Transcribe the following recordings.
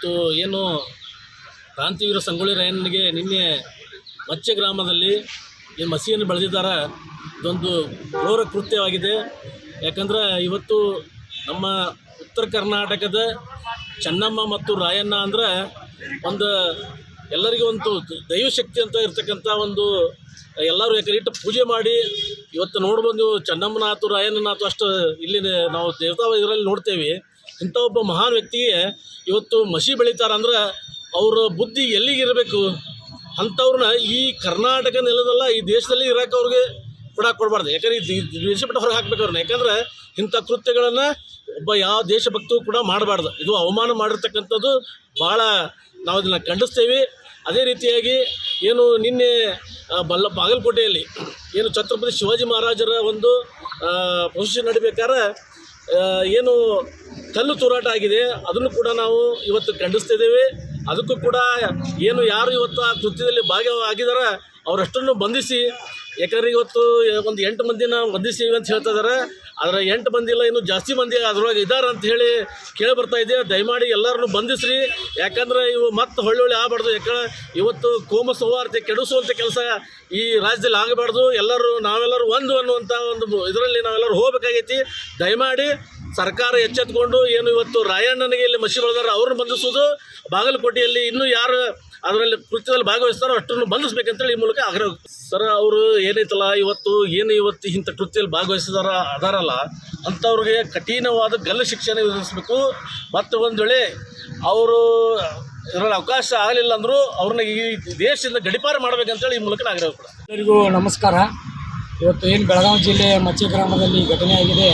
ಇವತ್ತು ಏನು ಕ್ರಾಂತಿವೀರ ಸಂಗೊಳ್ಳಿ ರಾಯಣ್ಣನಿಗೆ ನಿನ್ನೆ ಮಚ್ಚೆ ಗ್ರಾಮದಲ್ಲಿ ಈ ಮಸಿಯನ್ನು ಬೆಳೆದಿದ್ದಾರೆ. ಇದೊಂದು ಘೋರ ಕೃತ್ಯವಾಗಿದೆ. ಯಾಕಂದರೆ ಇವತ್ತು ನಮ್ಮ ಉತ್ತರ ಕರ್ನಾಟಕದ ಚೆನ್ನಮ್ಮ ಮತ್ತು ರಾಯಣ್ಣ ಅಂದರೆ ಒಂದು ಎಲ್ಲರಿಗೂ ಒಂದು ದೈವಶಕ್ತಿ ಅಂತ ಇರ್ತಕ್ಕಂಥ ಒಂದು ಎಲ್ಲರೂ ಇಟ್ಟು ಪೂಜೆ ಮಾಡಿ ಇವತ್ತು ನೋಡ್ಬೋದು. ಚೆನ್ನಮ್ಮನಾಥು ರಾಯಣ್ಣನಾಥು ಅಷ್ಟು ಇಲ್ಲಿ ನಾವು ದೇವತಾ ಇದರಲ್ಲಿ ನೋಡ್ತೇವೆ. ಇಂಥ ಒಬ್ಬ ಮಹಾನ್ ವ್ಯಕ್ತಿಗೆ ಇವತ್ತು ಮಸಿ ಬೆಳೀತಾರಂದ್ರೆ ಅವರ ಬುದ್ಧಿ ಎಲ್ಲಿಗಿರಬೇಕು? ಅಂಥವ್ರನ್ನ ಈ ಕರ್ನಾಟಕ ನೆಲದಲ್ಲ, ಈ ದೇಶದಲ್ಲಿ ಇರೋಕೆ ಅವ್ರಿಗೆ ಕೊಡಬಾರ್ದು. ಯಾಕಂದರೆ ಈ ದೇಶ ಬಿಟ್ಟು ಹೊರಗೆ ಹಾಕ್ಬೇಕು ಅವ್ರನ್ನ. ಯಾಕಂದರೆ ಇಂಥ ಕೃತ್ಯಗಳನ್ನು ಒಬ್ಬ ಯಾವ ದೇಶಭಕ್ತರು ಕೂಡ ಮಾಡಬಾರ್ದು. ಇದು ಅವಮಾನ ಮಾಡಿರ್ತಕ್ಕಂಥದ್ದು ಭಾಳ ನಾವು ಇದನ್ನು ಖಂಡಿಸ್ತೇವೆ. ಅದೇ ರೀತಿಯಾಗಿ ಏನು ನಿನ್ನೆ ಬಾಗಲಕೋಟೆಯಲ್ಲಿ ಏನು ಛತ್ರಪತಿ ಶಿವಾಜಿ ಮಹಾರಾಜರ ಒಂದು ಪ್ರೊಸೆಷನ್ ನಡಿಬೇಕಾದ್ರೆ ಏನು ಕಲ್ಲು ತೂರಾಟ ಆಗಿದೆ, ಅದನ್ನು ಕೂಡ ನಾವು ಇವತ್ತು ಖಂಡಿಸ್ತಿದ್ದೇವೆ. ಅದಕ್ಕೂ ಕೂಡ ಏನು ಯಾರು ಇವತ್ತು ಆ ಕೃತ್ಯದಲ್ಲಿ ಭಾಗವಾಗಿದ್ದಾರೆ ಅವರಷ್ಟನ್ನು ಬಂಧಿಸಿ, ಯಾಕಂದರೆ ಇವತ್ತು ಒಂದು 8 ಮಂದಿನ ಬಂಧಿಸಿವಿ ಅಂತ ಹೇಳ್ತಾ ಇದ್ದಾರೆ. ಆದರೆ 8 ಮಂದಿ ಇಲ್ಲ, ಇನ್ನೂ ಜಾಸ್ತಿ ಮಂದಿ ಅದರೊಳಗೆ ಇದ್ದಾರೆ ಅಂತ ಹೇಳಿ ಕೇಳಿ ಬರ್ತಾ ಇದೆ. ದಯಮಾಡಿ ಎಲ್ಲರನ್ನೂ ಬಂಧಿಸ್ರಿ. ಯಾಕಂದರೆ ಇವು ಮತ್ತೆ ಹೊಳ್ಳಿ ಆಗಬಾರ್ದು. ಯಾಕಂದ್ರೆ ಇವತ್ತು ಕೋಮ ಸೌಹಾರ್ದತೆ ಕೆಡಿಸುವಂಥ ಕೆಲಸ ಈ ರಾಜ್ಯದಲ್ಲಿ ಆಗಬಾರ್ದು. ನಾವೆಲ್ಲರೂ ಒಂದು ಅನ್ನುವಂಥ ಒಂದು ಇದರಲ್ಲಿ ನಾವೆಲ್ಲರೂ ಹೋಗಬೇಕಾಗೈತಿ. ದಯಮಾಡಿ ಸರ್ಕಾರ ಎಚ್ಚೆತ್ತುಕೊಂಡು ಏನು ಇವತ್ತು ರಾಯಣ್ಣನಿಗೆ ಇಲ್ಲಿ ಮಸಿ ಬೆಳೆದಾರೆ ಅವ್ರನ್ನ ಬಂಧಿಸೋದು, ಬಾಗಲಕೋಟೆಯಲ್ಲಿ ಇನ್ನೂ ಯಾರು ಅದರಲ್ಲಿ ಕೃತ್ಯದಲ್ಲಿ ಭಾಗವಹಿಸ್ತಾರೋ ಅಷ್ಟನ್ನು ಬಂಧಿಸ್ಬೇಕಂತೇಳಿ ಈ ಮೂಲಕ ಆಗ್ರಹ. ಸರ್, ಅವರು ಏನೈತಲ್ಲ ಇವತ್ತು ಇಂಥ ಕೃತ್ಯದಲ್ಲಿ ಅದಾರಲ್ಲ ಅಂಥವ್ರಿಗೆ ಕಠಿಣವಾದ ಗಲ್ಲು ಶಿಕ್ಷೆನ ವಿಧಿಸಬೇಕು. ಮತ್ತು ಒಂದು ವೇಳೆ ಅವರು ಇದರಲ್ಲಿ ಅವಕಾಶ ಆಗಲಿಲ್ಲ ಅಂದರೂ ಅವ್ರನ್ನ ಈ ದೇಶದಿಂದ ಗಡಿಪಾರು ಮಾಡಬೇಕಂತೇಳಿ ಈ ಮೂಲಕ ಆಗ್ರಹ ಕೂಡ. ಎಲ್ಲರಿಗೂ ನಮಸ್ಕಾರ. ಇವತ್ತು ಏನು ಬೆಳಗಾವಿ ಜಿಲ್ಲೆ ಮಚ್ಚೆ ಗ್ರಾಮದಲ್ಲಿ ಘಟನೆ ಆಗಿದೆ.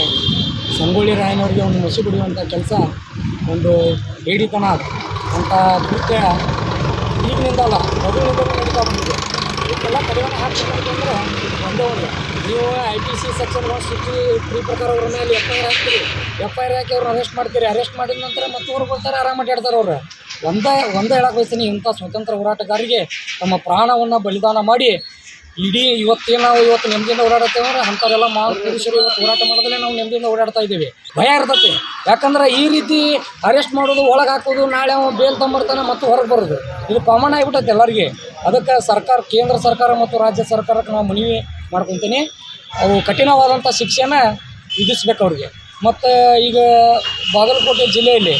ಸಂಗೊಳ್ಳಿ ರಾಯಣ್ಣವ್ರಿಗೆ ಒಂದು ಮಸಿ ಬಿಡುವಂಥ ಕೆಲಸ ಒಂದು ಹೇಡಿತನ ಅಂಥ ಕೃತ್ಯ ಈಗಿನಿಂದಲ್ಲ, ಮೊದಲಿನಿಂದ ನಡೀತಾ ಬಂದಿದೆ. ಇದಕ್ಕೆಲ್ಲ ಕಡಿವಾಣ ಹಾಕಬೇಕಂತಂದ್ರೆ ಒಂದೇ ನೀವು IPC ಸೆಕ್ಷನ್ 163 ಪ್ರಕಾರ ಅವ್ರ ಮೇಲೆ FIR ಹಾಕ್ತೀರಿ. FIR ಹಾಕಿ ಅವ್ರನ್ನ ಅರೆಸ್ಟ್ ಮಾಡ್ತೀರಿ. ಅರೆಸ್ಟ್ ಮಾಡಿದ ನಂತರ ಮತ್ತೆ ಊರಿಗೆ ಬರ್ತಾರೆ, ಆರಾಮ ಅಡ್ಡಾಡ್ತಾರೆ. ಅವ್ರು ಒಂದೇ ಹೇಳಕ್ಕೆ ಬಯಸ್ತೀನಿ, ಇಂಥ ಸ್ವತಂತ್ರ ಹೋರಾಟಗಾರರಿಗೆ ತಮ್ಮ ಪ್ರಾಣವನ್ನು ಬಲಿದಾನ ಮಾಡಿ ಇಡೀ ಇವತ್ತು ನೆಮ್ಮದಿಯಿಂದ ಓಡಾಡುತ್ತೇವೆ ಅಂದರೆ ಅಂಥವರೆಲ್ಲ ಪುರುಷರು ಇವತ್ತು ಹೋರಾಟ ಮಾಡೋದಲ್ಲೇ ನಾವು ನೆಮ್ಮದಿಯಿಂದ ಓಡಾಡ್ತಾ ಇದ್ದೀವಿ. ಭಯ ಇರ್ತೈತಿ. ಯಾಕಂದ್ರೆ ಈ ರೀತಿ ಅರೆಸ್ಟ್ ಮಾಡೋದು, ಒಳಗೆ ಹಾಕೋದು, ನಾಳೆ ಅವ ಬೇಲ್ ತೊಂಬರ್ತಾನೆ ಮತ್ತು ಹೊರಗೆ ಬರೋದು, ಇದು ಕಾಮನ್ ಆಗಿಬಿಟ್ಟೈತೆ ಎಲ್ಲರಿಗೆ. ಅದಕ್ಕೆ ಕೇಂದ್ರ ಸರ್ಕಾರ ಮತ್ತು ರಾಜ್ಯ ಸರ್ಕಾರಕ್ಕೆ ನಾವು ಮನವಿ ಮಾಡ್ಕೊತೀನಿ, ಅವು ಕಠಿಣವಾದಂಥ ಶಿಕ್ಷೆನ ವಿಧಿಸ್ಬೇಕು ಅವ್ರಿಗೆ. ಮತ್ತು ಈಗ ಬಾಗಲಕೋಟೆ ಜಿಲ್ಲೆಯಲ್ಲಿ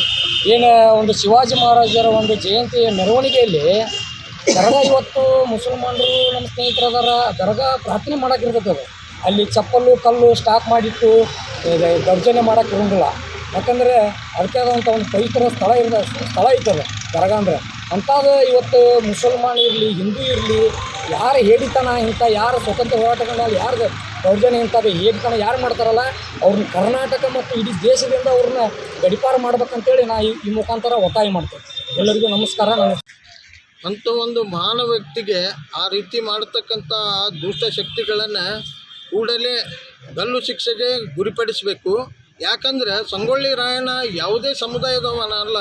ಏನು ಒಂದು ಶಿವಾಜಿ ಮಹಾರಾಜರ ಒಂದು ಜಯಂತಿಯ ಮೆರವಣಿಗೆಯಲ್ಲಿ ದರ್ಗಾ, ಇವತ್ತು ಮುಸಲ್ಮಾನರು ನಮ್ಮ ಸ್ನೇಹಿತರದಾರ ದರ್ಗಾ ಪ್ರಾರ್ಥನೆ ಮಾಡೋಕ್ಕಿರ್ತೈತೆ. ಅದು ಅಲ್ಲಿ ಚಪ್ಪಲು ಕಲ್ಲು ಸ್ಟಾಕ್ ಮಾಡಿಟ್ಟು ದೌರ್ಜನ್ಯ ಮಾಡೋಕ್ಕೆ ಇರೋಂಗಿಲ್ಲ. ಯಾಕಂದರೆ ಅದಕ್ಕೆ ಆದಂಥ ಒಂದು ಪವಿತ್ರ ಸ್ಥಳ ಐತದೆ ದರ್ಗಾ ಅಂದರೆ. ಅಂಥದ್ದು ಇವತ್ತು ಮುಸಲ್ಮಾನ ಇರಲಿ, ಹಿಂದೂ ಇರಲಿ, ಯಾರು ಹೇಡಿತನ ಯಾರು ಸ್ವತಂತ್ರ ಹೋರಾಟಗಳಲ್ಲಿ ಯಾರು ದೌರ್ಜನ್ಯ ಹೇಡಿತನ ಯಾರು ಮಾಡ್ತಾರಲ್ಲ ಅವ್ರನ್ನ ಕರ್ನಾಟಕ ಮತ್ತು ಇಡೀ ದೇಶದಿಂದ ಅವ್ರನ್ನ ಗಡಿಪಾರು ಮಾಡ್ಬೇಕಂತೇಳಿ ನಾ ಈ ಮುಖಾಂತರ ಒತ್ತಾಯ ಮಾಡ್ತೇನೆ. ಎಲ್ಲರಿಗೂ ನಮಸ್ಕಾರ. ಅಂಥ ಒಂದು ಮಹಾನ್ ವ್ಯಕ್ತಿಗೆ ಆ ರೀತಿ ಮಾಡತಕ್ಕಂಥ ದುಷ್ಟ ಶಕ್ತಿಗಳನ್ನು ಕೂಡಲೇ ಗಲ್ಲು ಶಿಕ್ಷೆಗೆ ಗುರಿಪಡಿಸಬೇಕು. ಯಾಕಂದರೆ ಸಂಗೊಳ್ಳಿ ರಾಯಣ್ಣ ಯಾವುದೇ ಸಮುದಾಯದವನ ಅಲ್ಲ,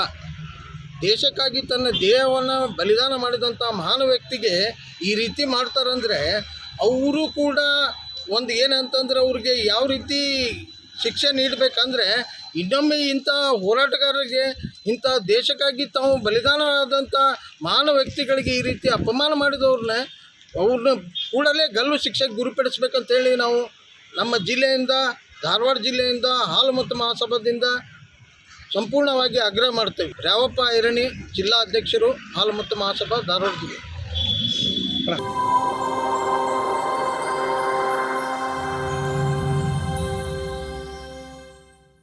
ದೇಶಕ್ಕಾಗಿ ತನ್ನ ದೇಹವನ್ನು ಬಲಿದಾನ ಮಾಡಿದಂಥ ಮಹಾನ್ ವ್ಯಕ್ತಿಗೆ ಈ ರೀತಿ ಮಾಡ್ತಾರಂದರೆ ಅವರು ಕೂಡ ಒಂದು ಏನಂತಂದರೆ ಅವ್ರಿಗೆ ಯಾವ ರೀತಿ ಶಿಕ್ಷೆ ನೀಡಬೇಕಂದ್ರೆ, ಇನ್ನೊಮ್ಮೆ ಇಂಥ ಹೋರಾಟಗಾರರಿಗೆ, ಇಂಥ ದೇಶಕ್ಕಾಗಿ ತಾವು ಬಲಿದಾನ ಆದಂಥ ಮಹಾನ್ ವ್ಯಕ್ತಿಗಳಿಗೆ ಈ ರೀತಿ ಅಪಮಾನ ಮಾಡಿದವ್ರನ್ನ ಕೂಡಲೇ ಗಲ್ಲು ಶಿಕ್ಷೆಗೆ ಗುರಿಪಡಿಸ್ಬೇಕಂತೇಳಿ ನಾವು ನಮ್ಮ ಜಿಲ್ಲೆಯಿಂದ, ಧಾರವಾಡ ಜಿಲ್ಲೆಯಿಂದ ಹಾಲು ಮತ್ತು ಮಹಾಸಭಾದಿಂದ ಸಂಪೂರ್ಣವಾಗಿ ಆಗ್ರಹ ಮಾಡ್ತೇವೆ. ರಾವಪ್ಪ ಐರಣಿ, ಜಿಲ್ಲಾ ಅಧ್ಯಕ್ಷರು, ಹಾಲು ಮತ್ತು ಮಹಾಸಭಾ, ಧಾರವಾಡ ಜಿಲ್ಲೆ.